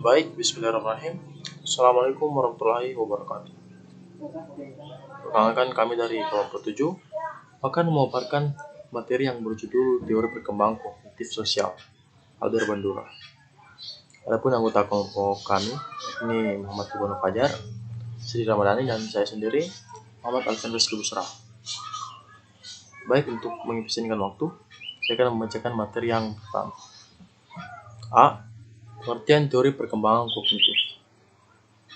Baik, bismillahirrahmanirrahim. Assalamualaikum warahmatullahi wabarakatuh. Perkenalkan, kami dari kelompok 7 akan memaparkan materi yang berjudul Teori Perkembangan Kognitif Sosial, Albert Bandura. Adapun anggota kelompok kami, ini Muhammad Ibnu Fajar, Sri Ramadhani, dan saya sendiri, Muhammad Alfandus Busra. Baik, untuk mengefisienkan waktu, saya akan membacakan materi yang pertama. A. Pengertian teori perkembangan kognitif.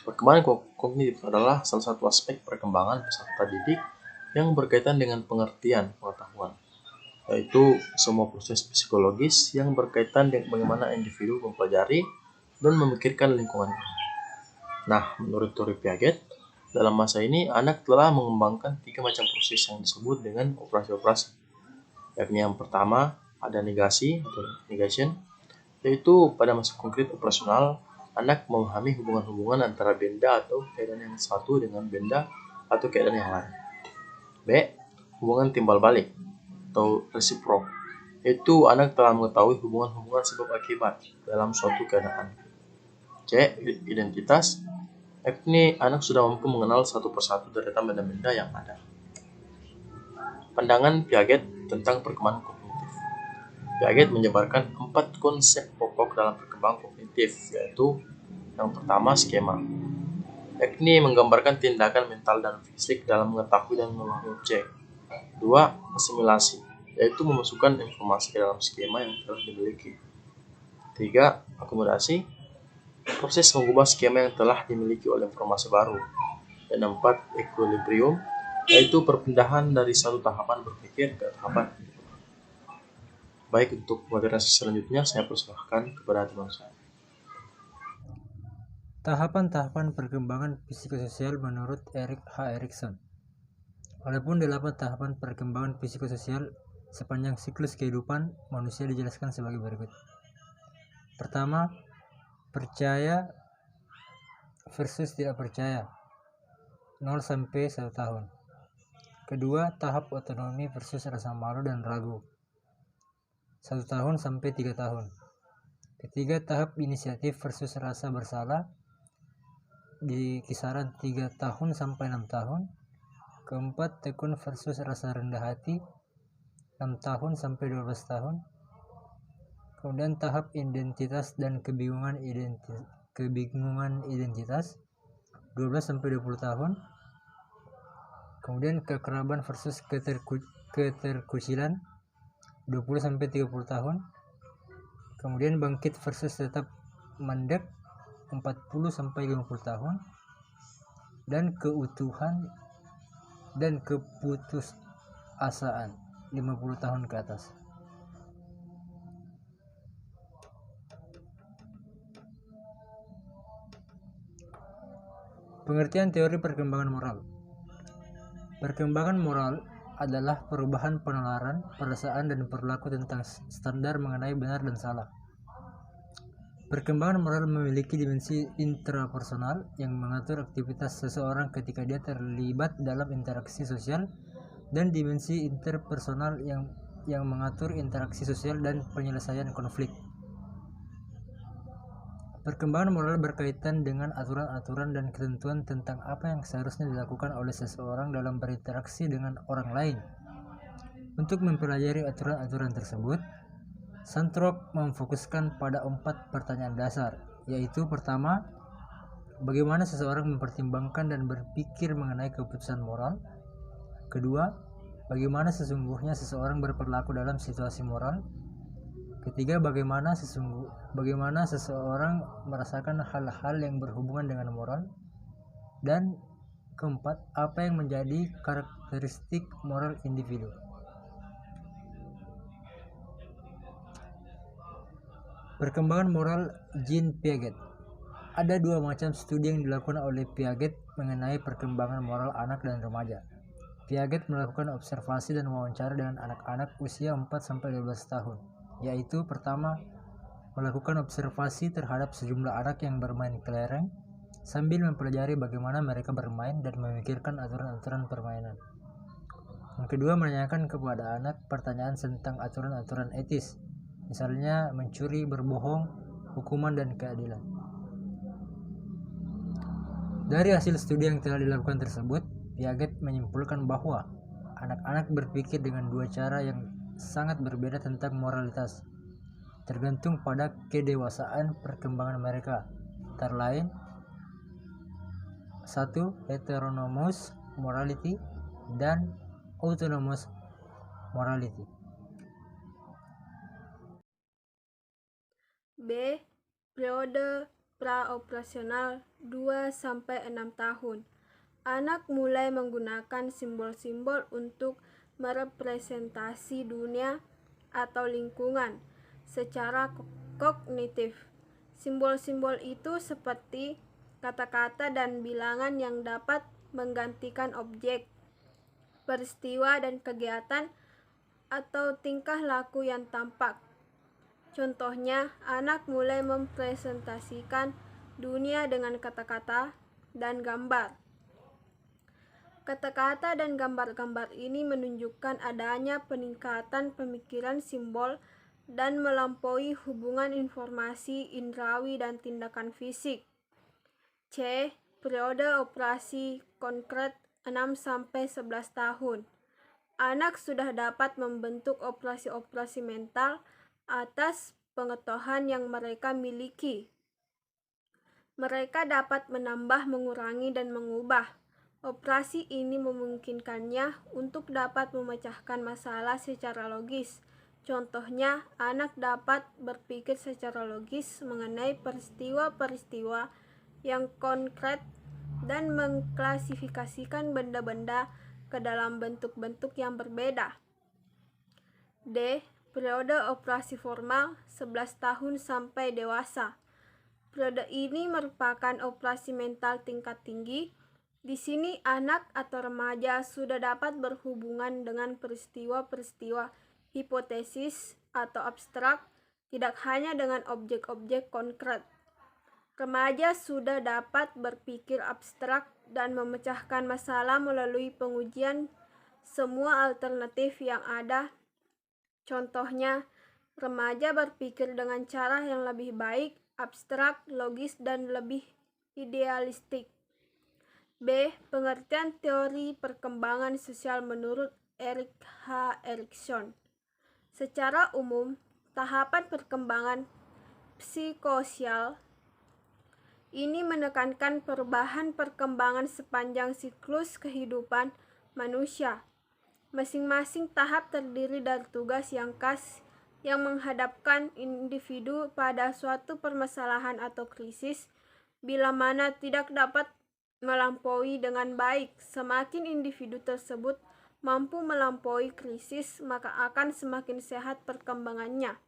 Perkembangan kognitif adalah salah satu aspek perkembangan peserta didik yang berkaitan dengan pengertian pengetahuan, yaitu semua proses psikologis yang berkaitan dengan bagaimana individu mempelajari dan memikirkan lingkungannya. Nah, menurut teori Piaget, dalam masa ini anak telah mengembangkan 3 macam proses yang disebut dengan operasi-operasi, yakni yang pertama ada negasi atau negation, yaitu pada masa konkret operasional, anak memahami hubungan-hubungan antara benda atau keadaan yang satu dengan benda atau keadaan yang lain. B. Hubungan timbal balik atau resiprok, yaitu anak telah mengetahui hubungan-hubungan sebab akibat dalam suatu keadaan. C. Identitas, yakni anak sudah mampu mengenal satu persatu deretan benda-benda yang ada. Pandangan Piaget tentang perkembangan kognitif. Piaget menjabarkan 4 konsep pokok dalam perkembangan kognitif, yaitu yang pertama skema, yakni menggambarkan tindakan mental dan fisik dalam mengetahui dan memahami objek. 2. Asimilasi, yaitu memasukkan informasi ke dalam skema yang telah dimiliki. 3. Akomodasi, proses mengubah skema yang telah dimiliki oleh informasi baru. Dan 4. Equilibrium, yaitu perpindahan dari satu tahapan berpikir ke tahapan. Baik, untuk materi selanjutnya saya persilahkan kepada teman saya. Tahapan-tahapan perkembangan psikososial menurut Erik H. Erikson. Walaupun 8 tahapan perkembangan psikososial sepanjang siklus kehidupan manusia dijelaskan sebagai berikut. Pertama, percaya versus tidak percaya, 0 sampai 1 tahun. Kedua, tahap otonomi versus rasa malu dan ragu, 1 tahun sampai 3 tahun. Ketiga, tahap inisiatif versus rasa bersalah di kisaran 3 tahun sampai 6 tahun. Keempat, tekun versus rasa rendah hati, 6 tahun sampai 12 tahun. Kemudian tahap identitas dan kebingungan identitas, 12 sampai 20 tahun. Kemudian kekerabaan versus keterkucilan, 20 sampai 30 tahun. Kemudian bangkit versus tetap mandek, 40 sampai 50 tahun. Dan keutuhan dan keputusasaan, 50 tahun ke atas. Pengertian teori perkembangan moral. Perkembangan moral adalah perubahan penalaran, perasaan, dan perilaku tentang standar mengenai benar dan salah. Perkembangan moral memiliki dimensi intrapersonal yang mengatur aktivitas seseorang ketika dia terlibat dalam interaksi sosial, dan dimensi interpersonal yang mengatur interaksi sosial dan penyelesaian konflik. Perkembangan moral berkaitan dengan aturan-aturan dan ketentuan tentang apa yang seharusnya dilakukan oleh seseorang dalam berinteraksi dengan orang lain. Untuk mempelajari aturan-aturan tersebut, Santrop memfokuskan pada 4 pertanyaan dasar, yaitu pertama, bagaimana seseorang mempertimbangkan dan berpikir mengenai keputusan moral. Kedua, bagaimana sesungguhnya seseorang berperilaku dalam situasi moral. Ketiga, bagaimana seseorang merasakan hal-hal yang berhubungan dengan moral. Dan keempat, apa yang menjadi karakteristik moral individu. Perkembangan moral Jean Piaget. Ada 2 macam studi yang dilakukan oleh Piaget mengenai perkembangan moral anak dan remaja. Piaget melakukan observasi dan wawancara dengan anak-anak usia 4-12 tahun, yaitu pertama, melakukan observasi terhadap sejumlah anak yang bermain kelereng sambil mempelajari bagaimana mereka bermain dan memikirkan aturan-aturan permainan. Yang kedua, menanyakan kepada anak pertanyaan tentang aturan-aturan etis, misalnya mencuri, berbohong, hukuman, dan keadilan. Dari hasil studi yang telah dilakukan tersebut, Piaget menyimpulkan bahwa anak-anak berpikir dengan dua cara yang sangat berbeda tentang moralitas, tergantung pada kedewasaan perkembangan mereka. Antara lain, 1. Heteronomous morality dan autonomous morality. B. Periode praoperasional 2-6 tahun. Anak mulai menggunakan simbol-simbol untuk merepresentasi dunia atau lingkungan secara kognitif. Simbol-simbol itu seperti kata-kata dan bilangan yang dapat menggantikan objek, peristiwa dan kegiatan atau tingkah laku yang tampak. Contohnya, anak mulai mempresentasikan dunia dengan kata-kata dan gambar. Kata-kata dan gambar-gambar ini menunjukkan adanya peningkatan pemikiran simbol dan melampaui hubungan informasi indrawi dan tindakan fisik. C. Periode operasi konkret 6-11 tahun. Anak sudah dapat membentuk operasi-operasi mental atas pengetahuan yang mereka miliki. Mereka dapat menambah, mengurangi, dan mengubah. Operasi ini memungkinkannya untuk dapat memecahkan masalah secara logis. Contohnya, anak dapat berpikir secara logis mengenai peristiwa-peristiwa yang konkret dan mengklasifikasikan benda-benda ke dalam bentuk-bentuk yang berbeda. D. Periode operasi formal 11 tahun sampai dewasa. Periode ini merupakan operasi mental tingkat tinggi. Di sini anak atau remaja sudah dapat berhubungan dengan peristiwa-peristiwa hipotesis atau abstrak, tidak hanya dengan objek-objek konkret. Remaja sudah dapat berpikir abstrak dan memecahkan masalah melalui pengujian semua alternatif yang ada. Contohnya, remaja berpikir dengan cara yang lebih baik, abstrak, logis, dan lebih idealistik. B. Pengertian teori perkembangan sosial menurut Erik H. Erikson. Secara umum, tahapan perkembangan psikososial ini menekankan perubahan perkembangan sepanjang siklus kehidupan manusia. Masing-masing tahap terdiri dari tugas yang khas yang menghadapkan individu pada suatu permasalahan atau krisis. Bila mana tidak dapat melampaui dengan baik, semakin individu tersebut mampu melampaui krisis, maka akan semakin sehat perkembangannya.